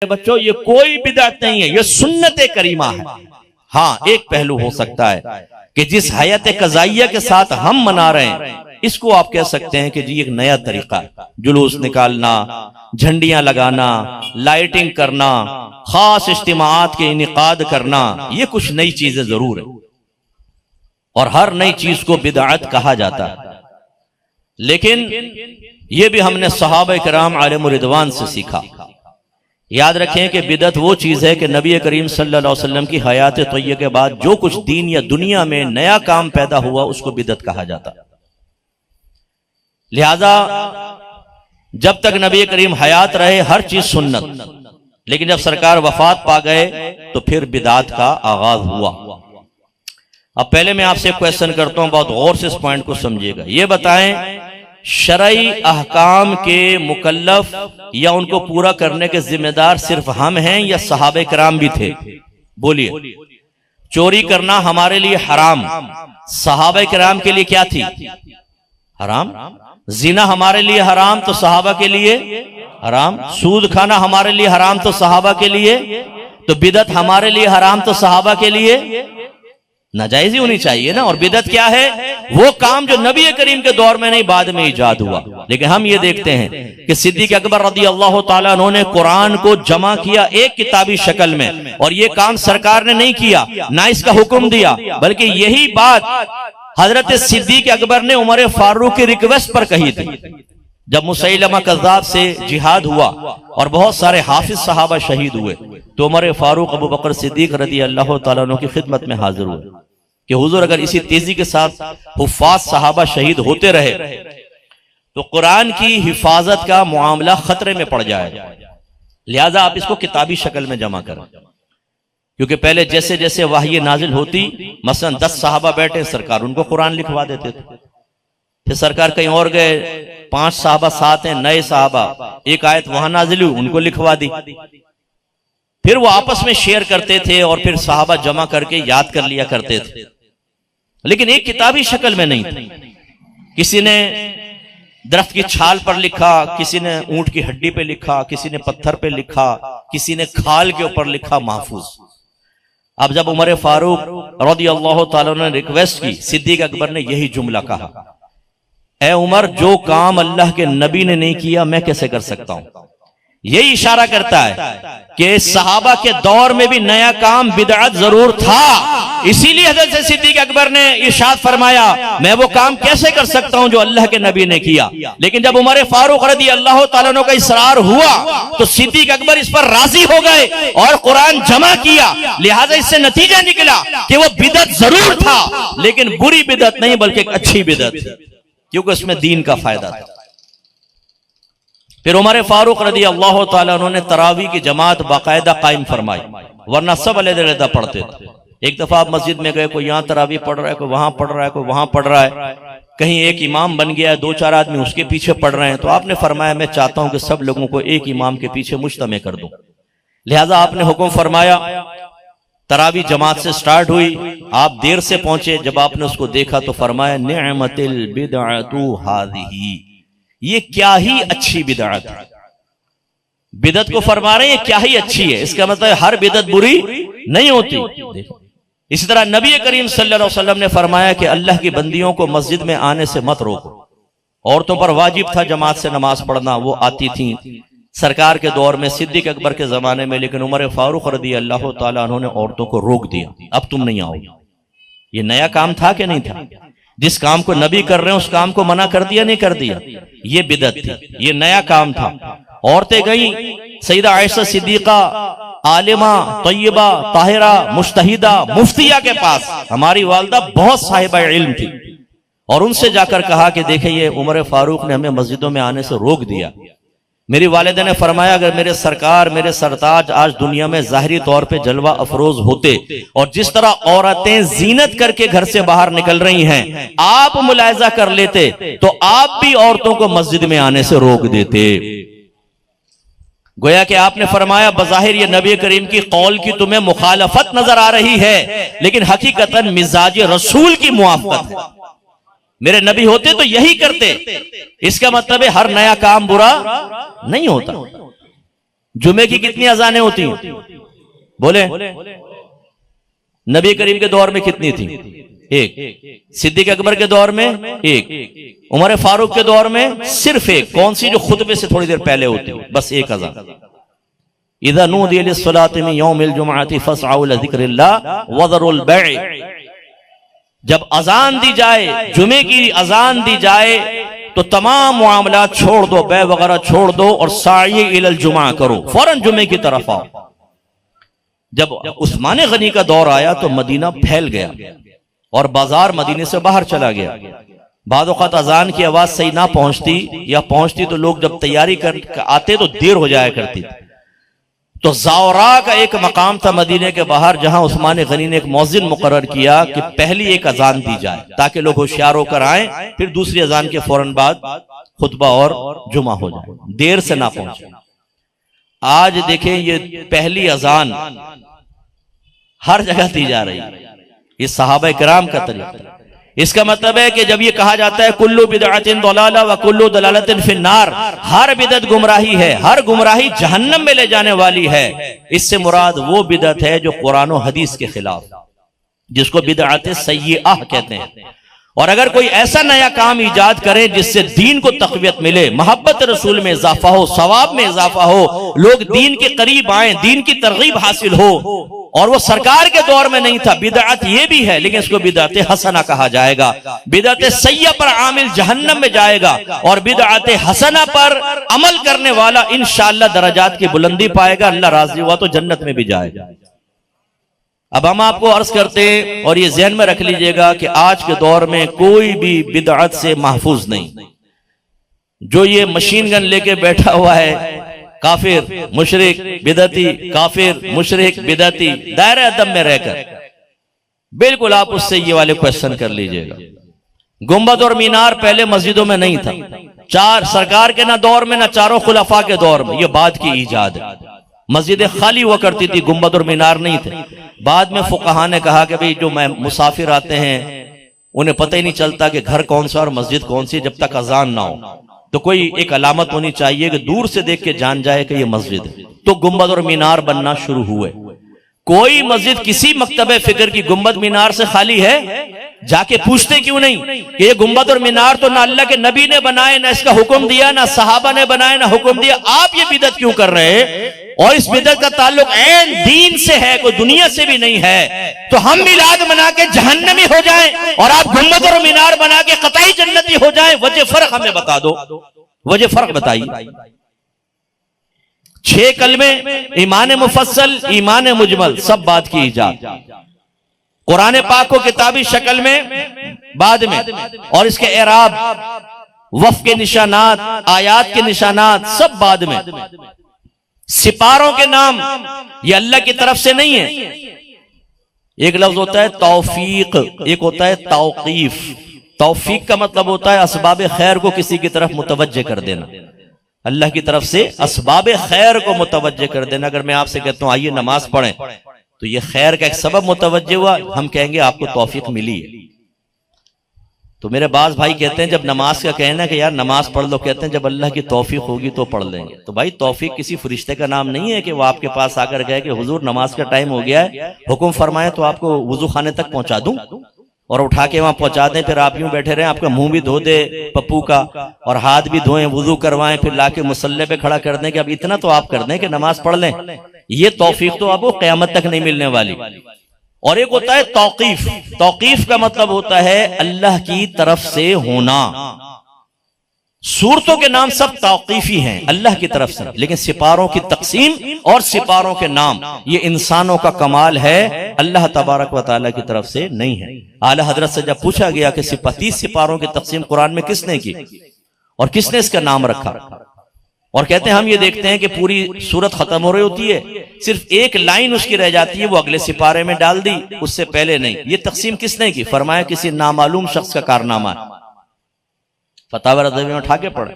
बच्चों ये कोई बिदअत नहीं है, ये सुन्नत करीमा है। हाँ, एक पहलू हो सकता है कि जिस हयात कज़ाइया के साथ हम मना रहे हैं इसको आप कह सकते हैं कि जी एक नया तरीका है, जुलूस निकालना, झंडियां लगाना, लाइटिंग करना, खास इज्तिमाआत के इनेकाद करना, ये कुछ नई चीजें जरूर है और हर नई चीज को बिदअत कहा जाता है। लेकिन ये भी हमने सहाबा किराम अलैहिम रिदवान से सीखा। याद रखें कि बिदअत वो चीज है कि नबी करीम सल्लल्लाहु अलैहि वसल्लम की हयात तय्यबा के बाद जो कुछ दीन या दुनिया में नया काम पैदा हुआ उसको बिदअत कहा जाता। लिहाजा जब तक नबी करीम हयात रहे हर चीज सुन्नत, लेकिन जब सरकार वफात पा गए तो फिर बिदअत का आगाज हुआ। अब पहले मैं आपसे क्वेश्चन करता हूं, बहुत गौर से इस पॉइंट को समझिएगा। ये बताएं, शरई अहकाम के मुकल्लफ या उनको पूरा करने के जिम्मेदार सिर्फ हम हैं या सहाबे किराम भी थे? बोलिए। चोरी करना हमारे लिए हराम, सहाबे किराम के लिए क्या थी? हराम। जिना हमारे लिए हराम तो सहाबा के लिए हराम। सूद खाना हमारे लिए हराम तो सहाबा के लिए। तो बिदअत हमारे लिए हराम तो सहाबा के लिए नाजायज ही होनी चाहिए ना। और बिदअत क्या है? वो काम जो नबी करीम के दौर में नहीं, बाद में इजाद हुआ। लेकिन हम ये देखते हैं कि सिद्दीक अकबर रज़ी अल्लाह ताला अन्हु ने कुरान को जमा किया एक किताबी शक्ल में, और ये काम सरकार ने नहीं किया, ना इसका हुक्म दिया, बल्कि यही बात हजरत सिद्दीक अकबर ने उमर फारूक की रिक्वेस्ट पर कही थी। जब मुसैलमा कज़्ज़ाब से जिहाद हुआ और बहुत सारे हाफिज सहाबा शहीद हुए तो उमर फारूक अबू बकर सिद्दीक रज़ी अल्लाह ताला अन्हु की खिदमत में हाजिर हुए कि हुजूर अगर इसी तेजी के साथ हुफ्फाज सहाबा शहीद होते रहे तो कुरान की हिफाजत का मामला खतरे में पड़ जाएगा, लिहाजा आप इसको किताबी शक्ल में जमा करें। क्योंकि पहले जैसे जैसे वही नाजिल होती, मसलन 10 सहाबा बैठे, सरकार उनको कुरान लिखवा देते थे। फिर सरकार कहीं और गए, 5 सहाबा साथ हैं, नए सहाबा, एक आयत वहां नाजिल हुई, उनको लिखवा दी। फिर वो आपस में शेयर करते थे और फिर सहाबा जमा करके याद कर लिया करते थे, लेकिन एक किताबी शक्ल में नहीं थी। किसी ने दरख्त की छाल पर लिखा, किसी ने ऊंट की हड्डी पे लिखा, किसी ने पत्थर पे लिखा, किसी ने खाल के ऊपर लिखा, महफूज। अब जब उमर फारूक रज़ी अल्लाह ताला ने रिक्वेस्ट की, सिद्दीक अकबर ने यही जुमला कहा, ए उमर, जो काम अल्लाह के नबी ने नहीं किया मैं कैसे कर सकता हूं। यही इशारा करता है कि सहाबा के दौर में भी नया काम बिदअत जरूर था। इसीलिए हज़रत सिद्दीक अकबर ने इरशाद फरमाया, मैं वो काम कैसे कर सकता हूं जो अल्लाह के नबी ने किया। लेकिन जब उमर फारूक रज़ी अल्लाह ताला अन्हु का इसरार हुआ तो सिद्दीक अकबर इस पर राजी हो गए और कुरान जमा किया। लिहाजा इससे नतीजा निकला कि वो बिदअत जरूर था, लेकिन बुरी बिदअत नहीं बल्कि एक अच्छी बिदअत थी, क्योंकि उसमें दीन का फायदा था। फिर उमर फारूक रज़ी अल्लाह ताला अन्हु ने तरावी की जमात बाकायदा कायम फरमाई, वरना सब अलग-अलग पढ़ते थे। एक दफा आप मस्जिद में गए, कोई यहाँ तरावी पढ़ रहा है, कोई वहां पढ़ रहा है, कोई वहां पढ़ रहा है, कहीं एक इमाम बन गया है, 2-4 आदमी उसके पीछे पढ़ रहे हैं, तो आपने फरमाया मैं चाहता हूं कि सब लोगों को एक इमाम के पीछे मुज्तमे कर दूं। लिहाजा आपने हुक्म फरमाया, तरावी जमात से स्टार्ट हुई, आप देर से पहुंचे। जब आपने उसको देखा तो फरमाया, निअमतिल बिदअतु हाज़िही, ये क्या ही अच्छी बिदअत है। बिदअत को फरमा रहे हैं क्या ही अच्छी है, इसका मतलब हर बिदअत बुरी नहीं होती। इसी तरह नबी करीम सल्लल्लाहु अलैहि वसल्लम ने फरमाया कि अल्लाह की बंदियों को मस्जिद में आने से मत रोको। औरतों पर वाजिब था जमात से नमाज पढ़ना, वो आती थी सरकार के दौर में, सिद्दीक अकबर के जमाने में, लेकिन उमर फारूक रज़ी अल्लाह ताला अन्हु ने औरतों को रोक दिया, अब तुम नहीं आओ। ये नया काम था कि नहीं था? जिस काम को नबी कर रहे हैं उस काम को मना कर दिया, नहीं कर दिया? ये बिदअत थी, ये नया काम था। औरतें गई सईदा आयशा सिद्दीका, आलिमा, तय्यबा, ताहिरा, मुज्तहिदा, मुफ्तिया के पास। हमारी वालिदा बहुत साहिबा इल्म थी, और उनसे जाकर कहा कि देखिए उमर फारूक ने हमें मस्जिदों में आने से रोक दिया। मेरी वालिदा ने फरमाया, अगर मेरे सरकार, मेरे सरताज आज दुनिया में जाहिरी तौर पे जलवा अफरोज होते और जिस तरह औरतें जीनत करके घर से बाहर निकल रही हैं आप मुलायजा कर लेते तो आप भी औरतों को मस्जिद में आने से रोक देते। गोया कि आपने फरमाया, बज़ाहिर ये नबी करीम की कौल की तुम्हें मुखालफत नजर आ रही है, लेकिन हकीकतन मिजाज रसूल की मुआफ़क़त है। मेरे नबी होते तो यही करते। इसका मतलब है हर नया काम बुरा नहीं होता। जुमे की कितनी अजानें होती हैं? बोले। नबी करीम के दौर में कितनी थी? एक। सिद्दीक अकबर के दौर में एक। उमर फारूक के दौर में सिर्फ एक। कौन सी? जो खुतबे से थोड़ी देर पहले होती, बस एक अजान। इज़ा नूदिया लिस्सलाति मिन यौमिल जुमअति फस्अउ इला ज़िक्रिल्लाह वज़रुल बैअ। जब अजान दी जाए, जुमे की अजान दी जाए, तो तमाम मामला छोड़ दो, बै वगैरह छोड़ दो और साई इलल जुमा करो, फौरन जुमे की तरफ आओ। जब उस्मान गनी का दौर आया तो मदीना फैल गया और बाजार मदीने से बाहर चला गया। बाद वक़्त अजान की आवाज सही ना पहुंचती, या पहुंचती तो लोग जब तैयारी कर आते तो देर हो जाया करती। तो ज़ौरा का एक मकाम था मदीने के बाहर, जहां उस्मान गनी ने एक मौज़िन मुकर्रर किया कि पहली एक अजान दी जाए ताकि लोग होशियार होकर आए, फिर दूसरी अजान के फौरन बाद खुतबा और जुमा हो जाए, देर से ना पहुंचे। आज देखें ये पहली अजान हर जगह दी जा रही है, ये सहाबा किराम का तरीका। इसका मतलब है कि जब ये कहा जाता है कुल्लु बिदअतिन दलाला व कुल्लु दलालतिन फिन्नार, हर बिदअत गुमराही है, हर गुमराही जहन्नम में ले जाने वाली है। इससे मुराद वो बिदअत है जो कुरान और हदीस के खिलाफ, जिसको बिदअत सय्यिअह कहते हैं। और अगर कोई ऐसा नया काम ईजाद करे जिससे दीन को तक़वियत मिले, मोहब्बत रसूल में इजाफा हो, सवाब में इजाफा हो, लोग दीन के करीब आए, दीन की तरगीब हासिल हो, और वो सरकार के दौर में नहीं था। बिदअत ये भी है, लेकिन इसको बिदअत हसना कहा जाएगा। बिदअत सय्यिअह पर आमिल जहन्नम में जाएगा, और बिदअत हसना पर अमल करने वाला इंशाअल्लाह दरजात की बुलंदी पाएगा, अल्लाह राजी हुआ तो जन्नत में भी जाएगा। अब हम आपको अर्ज करते हैं, और ये ज़हन में रख लीजिएगा कि आज के दौर में कोई भी बिदअत से महफूज नहीं। जो ये मशीन गन लेके बैठा हुआ है, काफिर मुशरिक बिदअती, काफिर मुशरिक बिदअती, दायरे अदब में रहकर, बिल्कुल आप उससे ये वाले क्वेश्चन कर लीजिएगा। गुंबद और मीनार पहले मस्जिदों में नहीं था, चार सरकार के ना दौर में, ना चारों खुलफा के दौर में, ये बाद की ईजाद है। मस्जिदें खाली हुआ करती थी, गुंबद और मीनार नहीं थे। बाद में फुकहा ने कहा कि भाई जो मुसाफिर आते हैं उन्हें पता ही नहीं चलता कि घर कौन सा और मस्जिद कौन सी, जब तक अजान ना हो, तो कोई एक अलामत होनी चाहिए कि दूर से देख के जान जाए कि ये मस्जिद है। तो गुंबद और मीनार बनना शुरू हुए। कोई मस्जिद किसी मकतबे फिक्र की गुंबद मीनार से खाली है? जाके पूछते क्यों नहीं कि ये गुंबद और मीनार तो ना अल्लाह के नबी ने बनाए, ना इसका हुक्म दिया, ना सहाबा ने बनाए, ना हुक्म दिया, आप ये बिदअत क्यों कर रहे हैं? और इस बिदअत का ताल्लुक ऐन दीन से है, कोई दुनिया से भी नहीं है। तो हम मिलाद बना के जहन्नमी हो जाएं और आप गुंबद और मीनार बना के कतई जन्नती हो जाएं, वजह फर्क हमें बता दो, वजह फर्क बताइए। 6 कलमे, ईमान मुफस्सल, ईमान मुजमल, सब बात की ईजाद। कुरान पाक को किताबी शक्ल में बाद में, और इसके एराब, वफ के निशानात, आयात के निशानात सब बाद में। सिपारों के नाम ये अल्लाह की तरफ से नहीं है। एक लफ्ज होता है तौफीक, एक होता है तौकीफ। तौफीक का मतलब होता है असबाब खैर को किसी की तरफ मुतवज्जे कर देना, अल्लाह की तरफ से असबाब खैर को मुतवज्जे कर देना। अगर मैं आपसे कहता हूं आइए नमाज पढ़ें, तो ये खैर का एक सबब मुतवज्जे हुआ, हम कहेंगे आपको तौफीक मिली है। तो मेरे बाज भाई कहते हैं जब नमाज का कहना कि यार नमाज पढ़ लो, कहते हैं जब अल्लाह की तौफीक होगी तो पढ़ लेंगे। तो भाई तौफीक किसी फरिश्ते का नाम नहीं है कि वो आपके पास आकर गए कि हुजूर नमाज का टाइम हो गया है, हुक्म फरमाए तो आपको वुजू खाने तक पहुंचा दूं और उठा के वहां पहुंचा दें, फिर आप यूं बैठे रहें, आपका मुंह भी धो दे पप्पू का और हाथ भी धोएं, वुजू करवाएं, फिर लाके मुसल्ले पे खड़ा कर दें कि अब इतना तो आप कर दें कि नमाज पढ़ लें। ये तौफीक तो आपको क़यामत तक नहीं मिलने वाली। और एक होता है तौकीफ। तौकीफ का मतलब होता है अल्लाह की तरफ से होना। सूरतों के नाम सब तौकीफी हैं, अल्लाह की तरफ से, लेकिन सिपारों की तकसीम और सिपारों के नाम ये इंसानों का कमाल है, अल्लाह तबारक व तआला की तरफ से नहीं है। आला हजरत से जब पूछा गया कि 30 सिपारों की तकसीम कुरान में किसने की और किसने इसका नाम रखा, और कहते हैं हम ये देखते हैं कि पूरी सूरत खत्म हो रही होती है, सिर्फ एक लाइन उसकी रह जाती है, वो अगले सिपारे में डाल दी, उससे पहले नहीं। ये तकसीम किसने की? फरमाया किसी नामालूम शख्स का कारनामा है। फतावा रज़वी में उठा के पढ़े,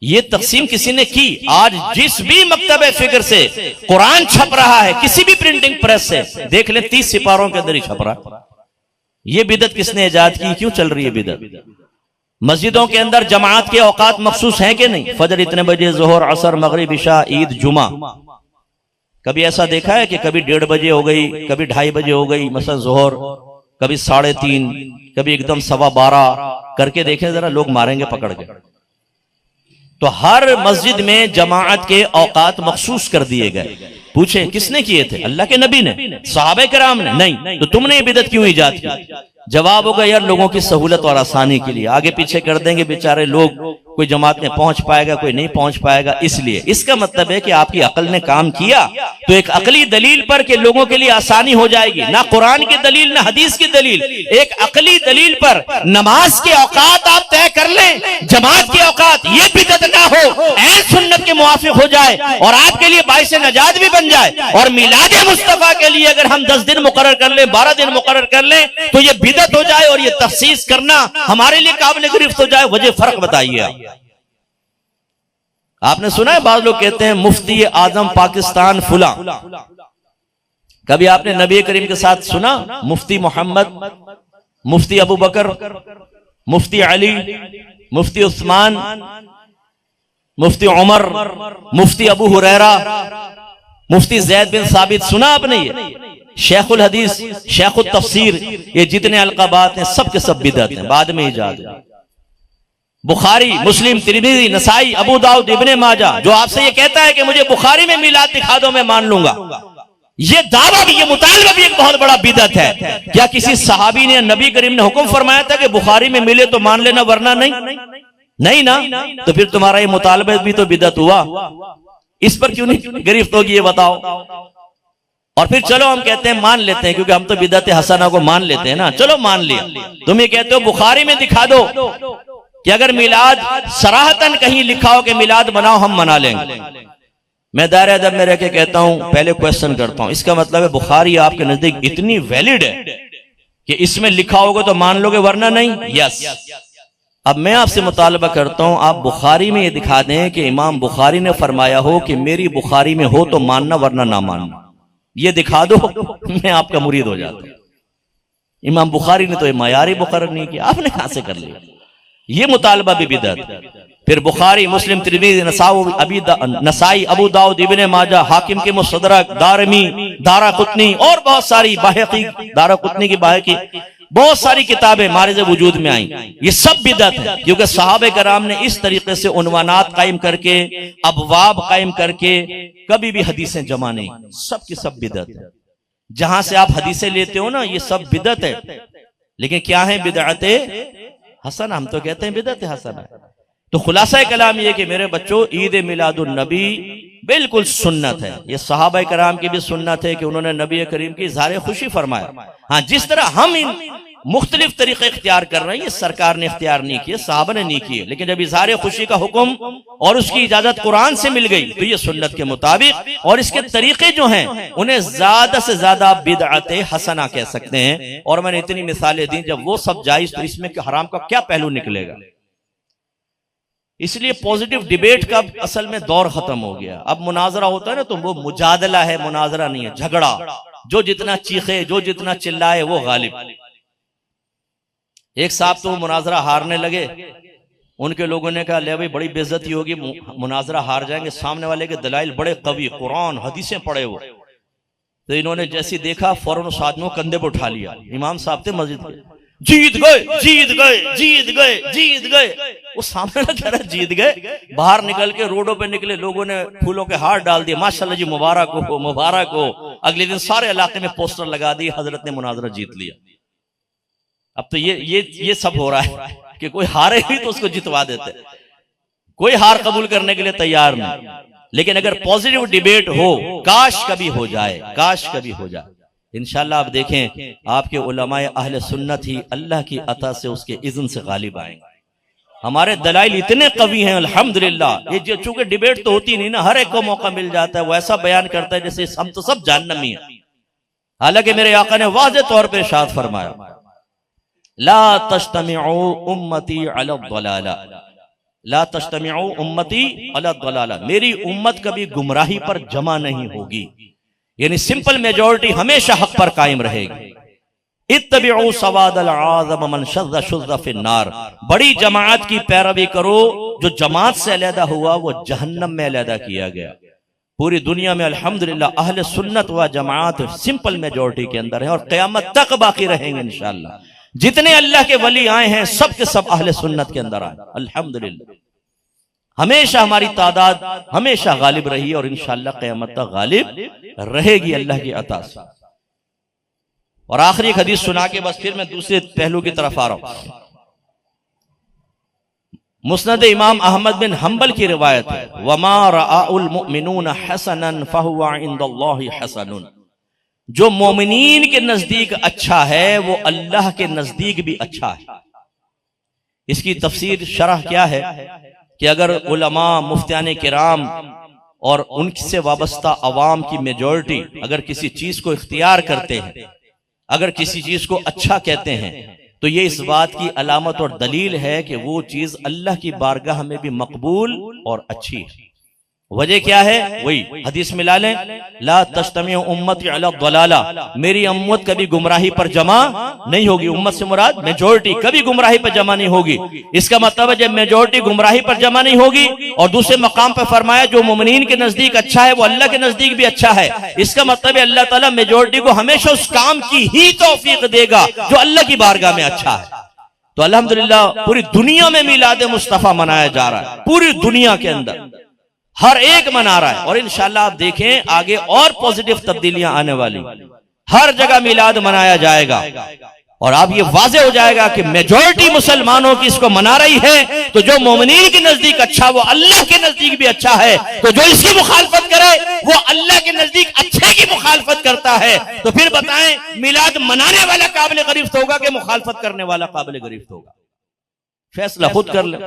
ये तकसीम किसी ने की। आज जिस भी मकतबे फिक्र से कुरान छप रहा है, किसी भी प्रिंटिंग प्रेस से देख ले, 30 सिपारों के अंदर ही छप रहा है। ये बिदअत किसने इजाद की? क्यों चल रही है बिदअत? मस्जिदों के अंदर जमात के औकात मखसूस हैं कि नहीं? फजर इतने बजे, जोहर, असर, मगरिब, इशा, ईद, जुमा। कभी ऐसा देखा है कि कभी 1:30 बजे हो गई, कभी 2:30 बजे हो गई मसलन जोहर, कभी 3:30, कभी एकदम 12:15 करके देखें जरा, लोग मारेंगे पकड़ के। तो हर मस्जिद में जमात के औकात मखसूस कर दिए गए। पूछे किसने किए थे? अल्लाह के नबी ने, सहाबे किराम ने? नहीं। तो तुमने ये बिदअत क्यों इजाद की? जवाब होगा यार लोगों की सहूलत और आसानी के लिए, आगे पीछे कर देंगे बेचारे लोग, कोई जमात में पहुंच पाएगा, कोई नहीं पहुंच पाएगा, इसलिए। इसका मतलब है कि आपकी अकल ने काम किया तो एक अकली दलील पर के लोगों के लिए आसानी हो जाएगी। ना कुरान की दलील, ना हदीस की दलील, एक अकली दलील पर नमाज के औकात आप तय कर लें, जमात के औकात, ये बिदअत ना हो, ऐन सुन्नत के मुआफिक हो जाए और आपके लिए बाइस नजात भी बन जाए। और मिलाद मुस्तफा के लिए अगर हम 10 दिन मुकर्रर कर लें, 12 दिन मुकर्रर कर लें, तो ये बिदअत हो जाए और ये तखसीस करना हमारे लिए काबिल गिरफ्त हो जाए। वजह फर्क बताइए। आपने सुना है बाज लोग कहते हैं मुफ्ती आजम पाकिस्तान फुला। कभी आपने नबी करीम के साथ सुना मुफ्ती मोहम्मद, मुफ्ती अबू बकर, मुफ्ती अली, मुफ्ती उस्मान, मुफ्ती उमर, मुफ्ती अबू हुरैरा, मुफ्ती जैद बिन साबित? सुना आपने? ये शेखुल हदीस, शेखुल तफसीर, ये जितने अलकाबात हैं सब के सब बिदअत हैं, बाद में इजाद है। बुखारी, मुस्लिम, तिरमिज़ी, नसाई, अबू दाऊद, इब्ने माजा, जो आपसे ये कहता है कि मुझे बुखारी में मिलाद दिखा दो मैं मान लूंगा, ये दावा भी, ये मुतालबा भी एक बहुत बड़ा बिदअत है। क्या किसी सहाबी ने, नबी करीम ने हुक्म फरमाया था कि बुखारी में मिले तो मान लेना वरना नहीं? नहीं ना। तो फिर तुम्हारा ये मुतालबा भी तो बिदअत हुआ। इस पर क्यों नहीं गिरफ्त होगी ये बताओ। और फिर चलो हम कहते हैं मान लेते हैं, क्योंकि हम तो बिदअत हसना को मान लेते हैं ना। चलो मान लिया, तुम ये कहते हो बुखारी में दिखा दो कि अगर मिलाद सराहतन कहीं लिखा हो कि मिलाद मनाओ, हम मना लेंगे। मैं दायरे अदब में रह के कहता हूं, पहले क्वेश्चन करता हूं, इसका मतलब है बुखारी आपके नजदीक इतनी वैलिड है कि इसमें लिखा होगा तो मान लोगे वरना नहीं? यस। अब मैं आपसे मुतालबा करता हूं, आप बुखारी में ये दिखा दें कि इमाम बुखारी ने फरमाया हो कि मेरी बुखारी में हो तो मानना वरना ना मानना, ये दिखा दो, मैं आपका मुरीद हो जाता हूं। इमाम बुखारी ने तो ये मयारी मुकर्रर नहीं किया, आपने कहां से कर लिया? ये मुतालबा भी बिदअत। फिर बुखारी, मुस्लिम, तिरमिज़ी, नसाई, अबू दाऊद, इब्ने माजा, हाकिम के मुस्तदरक, दारमी, दाराकुतनी और बहुत सारी, बाहकी, दाराकुतनी की बाहकी, बहुत सारी किताबें मारिज़ वजूद में आई। ये सब बिदअत है, क्योंकि सहाबे कराम ने इस तरीके से उन्वानात कायम करके, अबवाब कायम करके कभी भी हदीसें जमा नहीं, सब की सब बिदअत है। जहां से आप हदीसें लेते हो ना, ये सब बिदअत है। लेकिन क्या है बिदअत हसना? हम तो कहते हैं बिदअत हसना। तो खुलासा कलाम ये कि मेरे बच्चों, ईद मिलादुन नबी बिल्कुल सुन्नत है। ये सहाबा कराम की भी सुन्नत है कि उन्होंने नबी करीम की इज़हार खुशी फरमाया। हाँ, जिस तरह हम इन मुख्तलिफ तरीके इख्तियार कर रहे हैं, ये सरकार ने इख्तियार नहीं किए, सहाबा ने नहीं किए, लेकिन जब इज़हार खुशी का हुक्म और उसकी इजाजत कुरान से मिल गई तो ये सुन्नत के मुताबिक, और इसके तरीके जो हैं उन्हें ज्यादा से ज्यादा बिदअत हसना कह सकते हैं। और मैंने इतनी मिसालें दी, जब वो सब जायज तो इसमें हराम का क्या पहलू निकलेगा? इसलिए पॉजिटिव डिबेट का असल में दौर खत्म हो गया। अब मुनाजरा होता है ना, तो वो मुजादला है, मुनाजरा नहीं है, झगड़ा। जो जितना चीखे, जो जितना चिल्लाए वो गालिब। एक साहब तो मुनाजरा हारने लगे, उनके लोगों ने कहा ले भाई बड़ी बेइज्जती होगी, मुनाजरा हार जाएंगे, सामने वाले के दलाइल बड़े कवि, कुरान हदीसें पढ़े हो। तो इन्होंने जैसी देखा फौरन उस आदमी को कंधे पर उठा लिया। इमाम साहब थे मस्जिद के, जीत गए, जीत गए, जीत गए, जीत गए। वो सामने ना कह रहा जीत गए, बाहर निकल के रोडों पे निकले, लोगों ने फूलों के हार डाल दिए, माशाल्लाह जी मुबारक हो, मुबारक हो। अगले दिन सारे इलाके में पोस्टर लगा दिए, हजरत ने मुनाजरा जीत लिया। अब तो ये सब हो रहा है कि कोई हारे ही तो उसको जितवा देते, कोई हार कबूल करने के लिए तैयार नहीं। लेकिन अगर पॉजिटिव डिबेट हो, काश कभी हो जाए, काश कभी हो जाए, इंशाल्लाह आप देखें आपके उलमाए अहले सुन्नत ही अल्लाह की अता से उसके इज़्न से गालिब आएंगे। हमारे दलाइल इतने कवी हैं अल्हम्दुलिल्लाह। ये जो चूंकि डिबेट तो होती नहीं ना, हर एक को मौका मिल जाता है, वो ऐसा बयान करता है जैसे हम तो सब जहन्नमी हैं। हालांकि मेरे आका ने वाज़ेह तौर पर इरशाद फरमाया, ला तज्तमिउ उम्मती अला दलाला, ला तज्तमिउ उम्मती अला दलाला, मेरी उम्मत कभी गुमराही पर जमा नहीं होगी। यानी सिंपल मेजॉरिटी हमेशा हक पर कायम रहेगी। इत्तबिउ सवादल आज़म मन शज़्ज़ शुज़्ज़ फिन्नार, बड़ी जमात की पैरवी करो, जो जमात से अलहदा हुआ वो जहन्नम में अलहदा किया गया। पूरी दुनिया में अल्हम्दुलिल्लाह अहले सुन्नत व जमात सिंपल मेजोरिटी के अंदर है और क़यामत तक बाकी रहेंगे इंशाअल्लाह। जितने अल्लाह के वली आए हैं सब के सब अहले सुन्नत के अंदर आए अल्हम्दुलिल्लाह। हमेशा हमारी तादाद हमेशा गालिब रही और इंशाअल्लाह क़यामत तक गालिब रहेगी अल्लाह की अता से। और आखिरी एक हदीस सुना के बस फिर मैं दूसरे पहलू की तरफ आ रहा हूं। मुस्नद इमाम अहमद बिन हम्बल की रिवायत है, वमा रआउल मुमिनून हसनन फहुवा इंदल्लाहि हसनुन, जो मोमिनीन के नजदीक अच्छा है वो अल्लाह के नजदीक भी अच्छा है। इसकी तफसीर शरह क्या है कि अगर उलमा मुफ्तियान किराम और उनसे वाबस्ता अवाम की मेजॉरिटी अगर किसी चीज को इख्तियार करते हैं, अगर किसी चीज को अच्छा कहते हैं, तो ये इस बात की अलामत और दलील है कि वो चीज अल्लाह की बारगाह में भी मकबूल और अच्छी है। वजह क्या है? वही हदीस में ला लें, ला तज्तमी उम्मती अला दलाला, मेरी उम्मत कभी गुमराही पर जमा नहीं होगी। उम्मत से मुराद मेजॉरिटी, कभी गुमराही पर जमा नहीं होगी। इसका मतलब है जब मेजॉरिटी गुमराही पर जमा नहीं होगी, और दूसरे मकाम पर फरमाया जो मोमिनीन के नजदीक अच्छा है वो अल्लाह के नजदीक भी अच्छा है। इसका मतलब है अल्लाह ताला मेजॉरिटी को हमेशा उस काम की ही तौफीक देगा जो अल्लाह की बारगाह में अच्छा है। तो अल्हम्दुलिल्लाह पूरी दुनिया में मिलाद मुस्तफा मनाया जा रहा है, पूरी दुनिया के अंदर हर एक मना रहा है। और इंशाअल्लाह आप देखें आगे और पॉजिटिव तब्दीलियां आने वाली, हर जगह मिलाद मनाया जाएगा और आप ये वाज़े हो जाएगा कि मेजॉरिटी मुसलमानों की इसको मना रही है। तो जो मोमिनीन के नजदीक अच्छा वो अल्लाह के नजदीक भी अच्छा है। तो जो इसकी मुखालफत करे वो अल्लाह के नजदीक अच्छे की मुखालफत करता है। तो फिर बताएं मिलाद मनाने वाला काबिल गिरफ्त होगा कि मुखालफत करने वाला काबिल गिरफ्त होगा? फैसला खुद कर ले।